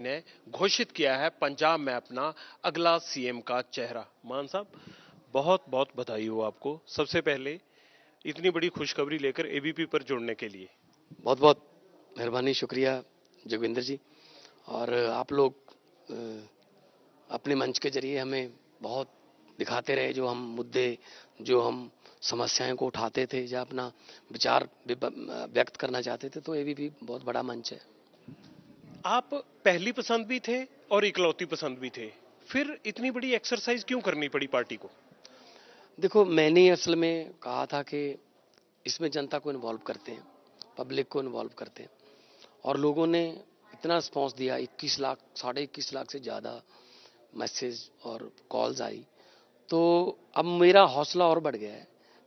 ने घोषित किया है पंजाब में अपना अगला सीएम का चेहरा। मान साहब, बहुत बहुत बधाई हो आपको सबसे पहले इतनी बड़ी खुशखबरी लेकर एबीपी पर जुड़ने के लिए। बहुत बहुत मेहरबानी, शुक्रिया जोगिंदर जी। और आप लोग अपने मंच के जरिए हमें बहुत दिखाते रहे, जो हम मुद्दे, जो हम समस्याएं को उठाते थे, या अपना विचार व्यक्त करना चाहते थे, तो ये भी बहुत बड़ा मंच है। आप पहली पसंद भी थे और इकलौती पसंद भी थे, फिर इतनी बड़ी एक्सरसाइज क्यों करनी पड़ी पार्टी को? देखो, मैंने असल में कहा था कि इसमें जनता को इन्वॉल्व करते हैं, पब्लिक को इन्वॉल्व करते हैं, और लोगों ने इतना रिस्पॉन्स दिया। 21 लाख, 21.5 लाख से ज़्यादा मैसेज और कॉल्स आई। तो अब मेरा हौसला और बढ़ गया है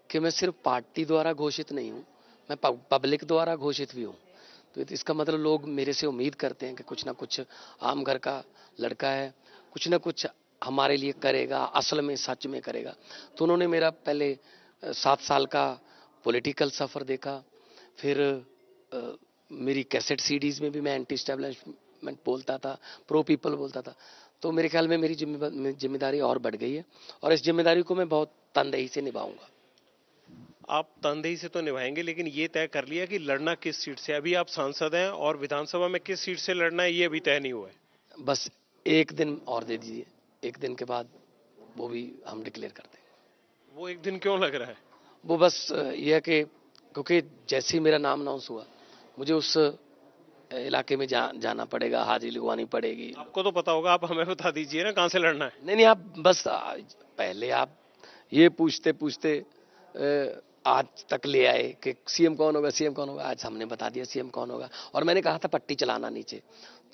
कि मैं सिर्फ पार्टी द्वारा घोषित नहीं हूँ, मैं पब्लिक द्वारा घोषित भी हूँ। तो इसका मतलब लोग मेरे से उम्मीद करते हैं कि कुछ ना कुछ आम घर का लड़का है, कुछ ना कुछ हमारे लिए करेगा, असल में सच में करेगा। तो उन्होंने मेरा पहले 7 साल का पॉलिटिकल सफ़र देखा, फिर मेरी कैसेट सीडीज में भी मैं एंटी स्टैब्लिशमेंट बोलता था, प्रो पीपल बोलता था। तो मेरे ख्याल में मेरी जिम्मेदारी और बढ़ गई है, और इस जिम्मेदारी को मैं बहुत तनदेही से निभाऊंगा। आप तनदेही से तो निभाएंगे, लेकिन ये तय कर लिया कि लड़ना किस सीट से? अभी आप सांसद हैं और विधानसभा में किस सीट से लड़ना है ये अभी तय नहीं हुआ है। बस एक दिन और दे दीजिए, एक दिन के बाद वो भी हम डिक्लेयर कर देंगे। वो एक दिन क्यों लग रहा है? वो बस ये है कि क्योंकि जैसे ही मेरा नाम अनाउंस हुआ, मुझे उस इलाके में जाना पड़ेगा, हाजिरी लगवानी पड़ेगी। आपको तो पता होगा, आप हमें बता दीजिए ना कहां से लड़ना है। नहीं नहीं, आप बस पहले आप ये पूछते पूछते आज तक ले आए कि सीएम कौन होगा, सीएम कौन होगा। आज हमने बता दिया सीएम कौन होगा, और मैंने कहा था पट्टी चलाना नीचे,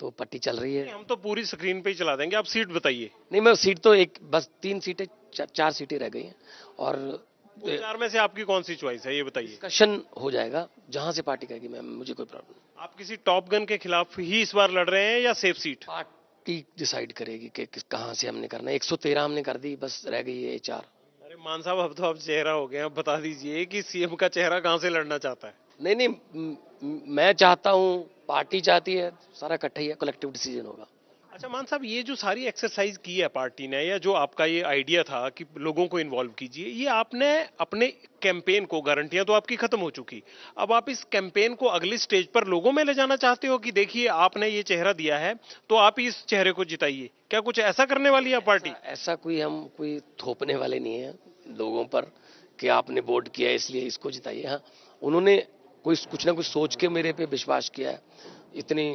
तो पट्टी चल रही है। हम तो पूरी स्क्रीन पे ही चला देंगे, आप सीट बताइए। नहीं, मैं सीट तो एक बस 3 सीटें, 4 सीटें रह गई हैं, और उन चार में से आपकी कौन सी चॉइस है ये बताइए। डिस्कशन हो जाएगा जहां से पार्टी कहेगी। मैं मुझे कोई प्रॉब्लम नहीं। आप किसी टॉप गन के खिलाफ ही इस बार लड़ रहे हैं या सेफ सीट? पार्टी डिसाइड करेगी कि कहां से हमने करना है। 113 हमने कर दी, बस रह गई है 4। अरे मान साहब, अब तो आप चेहरा हो गए, अब बता दीजिए कि सीएम का चेहरा कहां से लड़ना चाहता है। नहीं नहीं, मैं चाहता हूं, पार्टी चाहती है, सारा इकट्ठा ही है, कलेक्टिव डिसीजन होगा। अच्छा मान साहब, ये जो सारी एक्सरसाइज की है पार्टी ने, या जो आपका ये आइडिया था कि लोगों को इन्वॉल्व कीजिए, ये आपने अपने कैंपेन को, गारंटियां तो आपकी खत्म हो चुकी, अब आप इस कैंपेन को अगली स्टेज पर लोगों में ले जाना चाहते हो कि देखिए आपने ये चेहरा दिया है तो आप इस चेहरे को जिताइए, क्या कुछ ऐसा करने वाली है पार्टी? ऐसा कोई, हम कोई थोपने वाले नहीं है लोगों पर कि आपने वोट किया इसलिए इसको जिताइए। हाँ, उन्होंने कोई कुछ ना कुछ सोच के मेरे पे विश्वास किया है। इतनी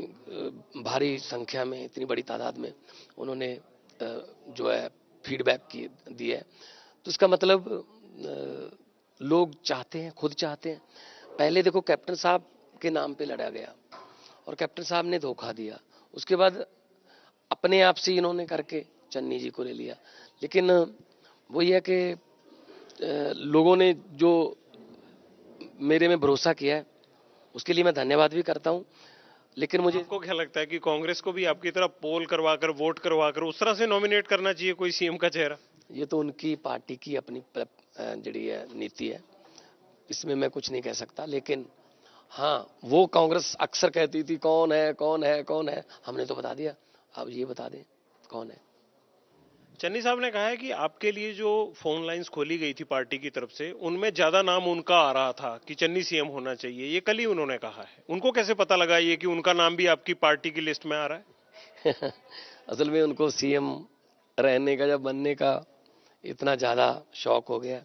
भारी संख्या में, इतनी बड़ी तादाद में उन्होंने जो है फीडबैक दिया है। तो इसका मतलब लोग चाहते हैं, खुद चाहते हैं। पहले देखो, कैप्टन साहब के नाम पे लड़ा गया और कैप्टन साहब ने धोखा दिया। उसके बाद अपने आप से इन्होंने करके चन्नी जी को ले लिया। लेकिन वो ये है कि लोगों ने जो मेरे में भरोसा किया है, उसके लिए मैं धन्यवाद भी करता हूं। लेकिन मुझे, आपको क्या लगता है कि कांग्रेस को भी आपकी तरह पोल करवाकर, वोट करवाकर उस तरह से नॉमिनेट करना चाहिए कोई सीएम का चेहरा? ये तो उनकी पार्टी की अपनी जड़ी है, नीति है, इसमें मैं कुछ नहीं कह सकता। लेकिन हाँ, वो कांग्रेस अक्सर कहती थी कौन है कौन है कौन है, हमने तो बता दिया। अब ये बता दें कौन है। चन्नी साहब ने कहा है कि आपके लिए जो फोन लाइंस खोली गई थी पार्टी की तरफ से, उनमें ज्यादा नाम उनका आ रहा था कि चन्नी सीएम होना चाहिए, ये कल ही उन्होंने कहा है। उनको कैसे पता लगा ये कि उनका नाम भी आपकी पार्टी की लिस्ट में आ रहा है? असल में उनको सीएम रहने का या बनने का इतना ज्यादा शौक हो गया,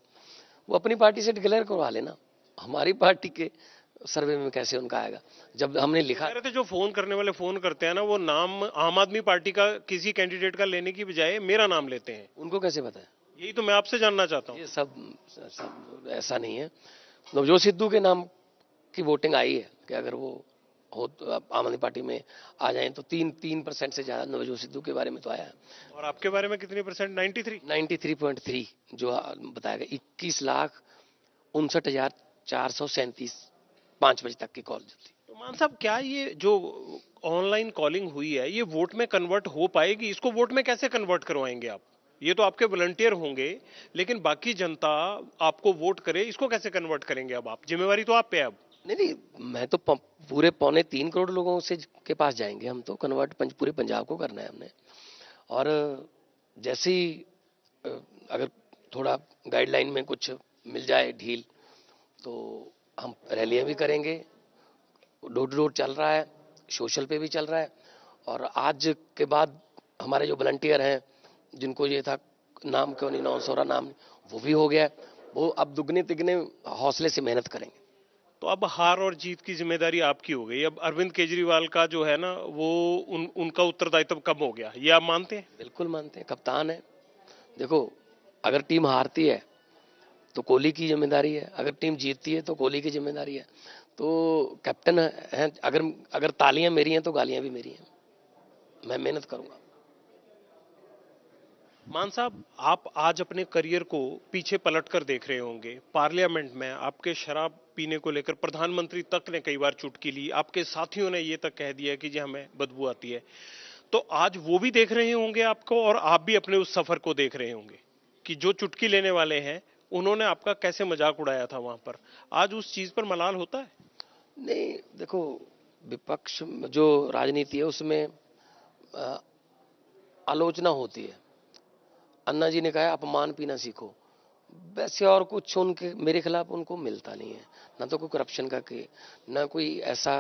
वो अपनी पार्टी से डिक्लेयर करवा लेना। हमारी पार्टी के सर्वे में कैसे उनका आएगा? जब हमने लिखा, कह रहे थे जो फोन करने वाले फोन करते हैं ना, वो नाम आम आदमी पार्टी का किसी कैंडिडेट का लेने की बजाय मेरा नाम लेते हैं। उनको कैसे पता है? यही तो मैं आपसे जानना चाहता हूँ। ये सब ऐसा नहीं है। नवजोत सिद्धू के नाम की वोटिंग आई है कि अगर वो हो तो आम आदमी पार्टी में आ जाए, तो 3% से ज्यादा नवजोत सिद्धू के बारे में तो आया है। और आपके बारे में कितनी परसेंट? 93? 93.3 जो बताया गया। 21,59,437 5 बजे तक की कॉल थी। तो मान साहब, क्या ये जो ऑनलाइन कॉलिंग हुई है ये वोट में कन्वर्ट हो पाएगी? इसको वोट में कैसे कन्वर्ट करवाएंगे आप? ये तो आपके वॉलंटियर होंगे, लेकिन बाकी जनता आपको वोट करे, इसको कैसे कन्वर्ट करेंगे? अब आप, जिम्मेवारी तो आप पे है अब। नहीं नहीं, मैं तो पूरे 2.25 करोड़ लोगों से के पास जाएंगे हम, तो कन्वर्ट पूरे पंजाब को करना है हमने। और जैसे ही अ, अगर थोड़ा गाइडलाइन में कुछ मिल जाए ढील, तो हम रैलियां भी करेंगे। डोर टू डोर चल रहा है, सोशल पे भी चल रहा है। और आज के बाद हमारे जो वॉलंटियर हैं, जिनको ये था नाम क्यों नहीं अनाउंस हो रहा, नाम वो भी हो गया है। वो अब दुगने तिगने हौसले से मेहनत करेंगे। तो अब हार और जीत की जिम्मेदारी आपकी हो गई। अब अरविंद केजरीवाल का जो है ना वो उनका उत्तरदायित्व कम हो गया, ये आप मानते हैं? बिल्कुल मानते हैं, कप्तान है। देखो, अगर टीम हारती है तो कोहली की जिम्मेदारी है, अगर टीम जीतती है तो कोहली की जिम्मेदारी है। तो कैप्टन है, अगर अगर तालियां मेरी हैं तो गालियां भी मेरी हैं। मैं मेहनत करूंगा। मान साहब, आप आज अपने करियर को पीछे पलट कर देख रहे होंगे। पार्लियामेंट में आपके शराब पीने को लेकर प्रधानमंत्री तक ने कई बार चुटकी ली, आपके साथियों ने ये तक कह दिया कि जी हमें बदबू आती है। तो आज वो भी देख रहे होंगे आपको, और आप भी अपने उस सफर को देख रहे होंगे कि जो चुटकी लेने वाले हैं उन्होंने आपका कैसे मजाक उड़ाया था वहां पर। आज उस चीज पर मलाल होता है? नहीं, देखो, विपक्ष जो राजनीति है उसमें अ, आलोचना होती है। अन्ना जी ने कहा है, अपमान पीना सीखो। वैसे और कुछ उनके मेरे खिलाफ उनको मिलता नहीं है। ना तो कोई करप्शन का के, ना कोई ऐसा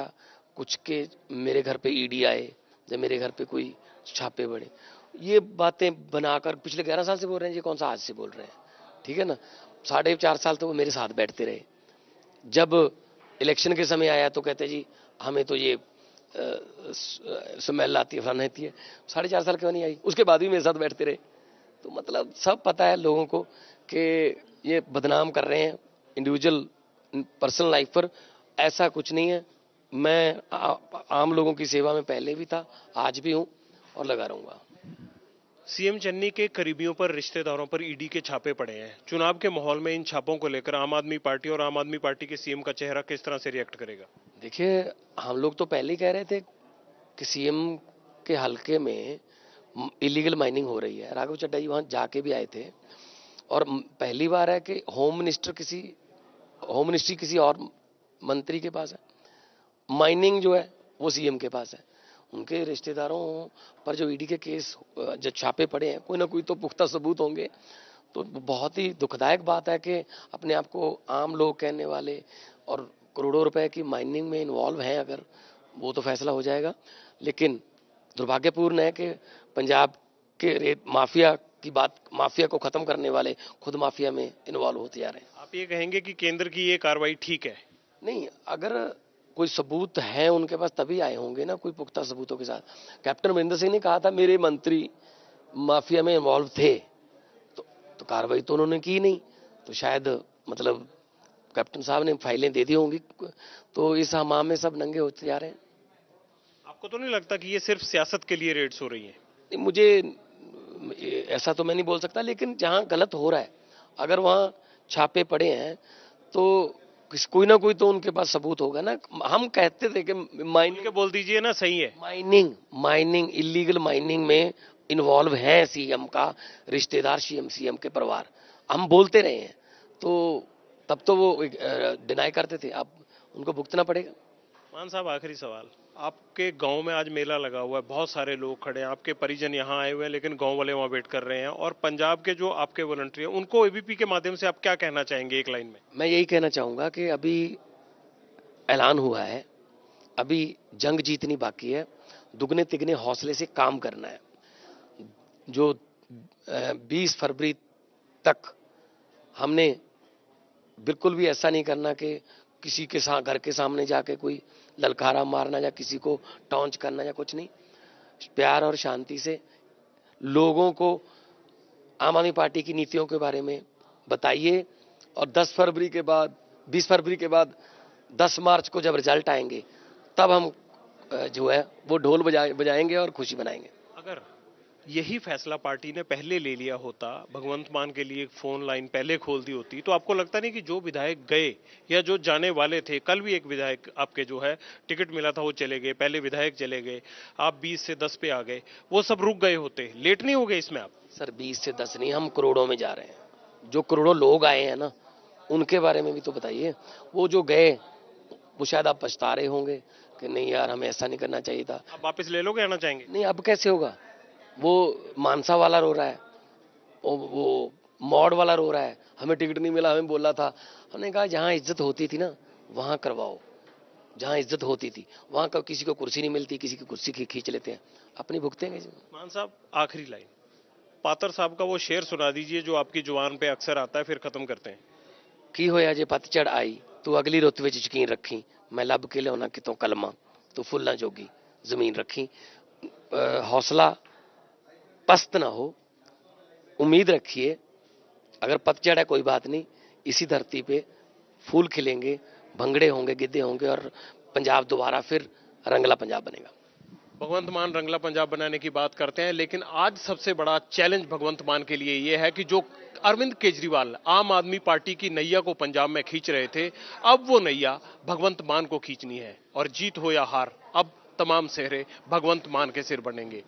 कुछ के मेरे घर पे ईडी आए या मेरे घर पे कोई छापे पड़े। ये बातें बनाकर पिछले 11 साल से बोल रहे हैं, ये कौन सा आज से बोल रहे हैं? ठीक है ना। 4.5 साल तो वो मेरे साथ बैठते रहे। जब इलेक्शन के समय आया तो कहते जी हमें तो ये स्मेल आती है, फलाना आती है। 4.5 साल क्यों नहीं आई? उसके बाद भी मेरे साथ बैठते रहे। तो मतलब सब पता है लोगों को कि ये बदनाम कर रहे हैं इंडिविजुअल पर्सनल लाइफ पर। ऐसा कुछ नहीं है। मैं आम लोगों की सेवा में पहले भी था, आज भी हूं और लगा रहूंगा। सीएम चन्नी के करीबियों पर, रिश्तेदारों पर ईडी के छापे पड़े हैं। चुनाव के माहौल में इन छापों को लेकर आम आदमी पार्टी और आम आदमी पार्टी के सीएम का चेहरा किस तरह से रिएक्ट करेगा? देखिए, हम लोग तो पहले ही कह रहे थे कि सीएम के हलके में इलीगल माइनिंग हो रही है। राघव चड्डा जी वहां जाके भी आए थे। और पहली बार है कि होम मिनिस्ट्री किसी और मंत्री के पास है, माइनिंग जो है वो सीएम के पास है। उनके रिश्तेदारों पर जो ईडी के केस, जो छापे पड़े हैं, कोई ना कोई तो पुख्ता सबूत होंगे। तो बहुत ही दुखदायक बात है कि अपने आप को आम लोग कहने वाले और करोड़ों रुपए की माइनिंग में इन्वॉल्व हैं, अगर वो तो फैसला हो जाएगा। लेकिन दुर्भाग्यपूर्ण है कि पंजाब के रेत माफिया की बात, माफिया को खत्म करने वाले खुद माफिया में इन्वॉल्व होते जा रहे हैं। आप ये कहेंगे कि केंद्र की ये कार्रवाई ठीक है? नहीं, अगर कोई सबूत है उनके पास तभी आए होंगे ना, कोई पुख्ता सबूतों के साथ। कैप्टन अमरिंदर सिंह ने कहा था मेरे मंत्री माफिया में इन्वॉल्व थे, तो कार्रवाई तो उन्होंने की नहीं। तो शायद मतलब कैप्टन साहब ने फाइलें दे दी होंगी। तो इस हमाम में सब नंगे होते जा रहे हैं। आपको तो नहीं लगता कि ये सिर्फ सियासत के लिए रेड्स हो रही हैं? नहीं, मुझे ऐसा तो मैं नहीं बोल सकता, लेकिन जहां गलत हो रहा है, अगर वहां छापे पड़े हैं तो कोई ना कोई तो उनके पास सबूत होगा ना। हम कहते थे कि बोल के बोल दीजिए ना, सही है। माइनिंग माइनिंग इलीगल माइनिंग में इन्वॉल्व है सीएम का रिश्तेदार, सीएम के परिवार। हम बोलते रहे हैं, तो तब तो वो डिनाई करते थे। अब उनको भुगतना पड़ेगा। मान साहब, आखिरी सवाल। आपके गांव में आज मेला लगा हुआ है, बहुत सारे लोग खड़े हैं, आपके परिजन यहाँ आए हुए हैं, लेकिन गांव वाले वहां वेट कर रहे हैं। और पंजाब के जो आपके वॉलंटियर हैं उनको एबीपी के माध्यम से आप क्या कहना चाहेंगे एक लाइन में? मैं यही कहना चाहूंगा कि अभी ऐलान हुआ है, अभी जंग जीतनी बाकी है। दुगने तिगने हौसले से काम करना है। जो 20 फरवरी तक हमने बिल्कुल भी ऐसा नहीं करना कि किसी के घर के सामने जाके कोई ललकारा मारना या किसी को टॉन्च करना या कुछ नहीं। प्यार और शांति से लोगों को आम आदमी पार्टी की नीतियों के बारे में बताइए। और 10 फरवरी के बाद, 20 फरवरी के बाद 10 मार्च को जब रिजल्ट आएंगे, तब हम जो है वो ढोल बजाएंगे और खुशी मनाएंगे। अगर यही फैसला पार्टी ने पहले ले लिया होता, भगवंत मान के लिए फोन लाइन पहले खोल दी होती, तो आपको लगता नहीं कि जो विधायक गए या जो जाने वाले थे, कल भी एक विधायक आपके जो है टिकट मिला था वो चले गए, पहले विधायक चले गए, आप 20 से 10 पे आ गए, वो सब रुक गए होते? लेट नहीं हो गए इसमें आप? सर, 20 से 10 नहीं, हम करोड़ों में जा रहे हैं। जो करोड़ों लोग आए हैं ना, उनके बारे में भी तो बताइए। वो जो गए वो शायद आप पछता रहे होंगे कि नहीं यार हमें ऐसा नहीं करना चाहिए था। अब वापस ले लोगे, आना चाहेंगे? नहीं, अब कैसे होगा? वो मानसा वाला रो रहा है, वो मॉड वाला रो रहा है, हमें टिकट नहीं मिला, हमें बोला था। हमने कहा जहां इज्जत होती थी ना वहां करवाओ, जहां इज्जत होती थी वहां का किसी को कुर्सी नहीं मिलती, किसी की कुर्सी खींच लेते हैं, अपनी भुगतेंगे। मान साहब, आखिरी लाइन, पातर साहब का वो शेर सुना दीजिए जो आपकी जुबान पे अक्सर आता है, फिर खत्म करते हैं। की होया जे पतझड़ आई तू अगली रुत विच यकीन रखी, मैं लब के लियाना कितों कलमा तू फुल्लां जोगी जमीन रखी। हौसला पस्त ना हो, उम्मीद रखिए। अगर पतझड़ है कोई बात नहीं, इसी धरती पे फूल खिलेंगे, भंगड़े होंगे, गिद्धे होंगे और पंजाब दोबारा फिर रंगला पंजाब बनेगा। भगवंत मान रंगला पंजाब बनाने की बात करते हैं, लेकिन आज सबसे बड़ा चैलेंज भगवंत मान के लिए यह है कि जो अरविंद केजरीवाल आम आदमी पार्टी की नैया को पंजाब में खींच रहे थे, अब वो नैया भगवंत मान को खींचनी है। और जीत हो या हार, अब तमाम सेहरे भगवंत मान के सिर बनेंगे।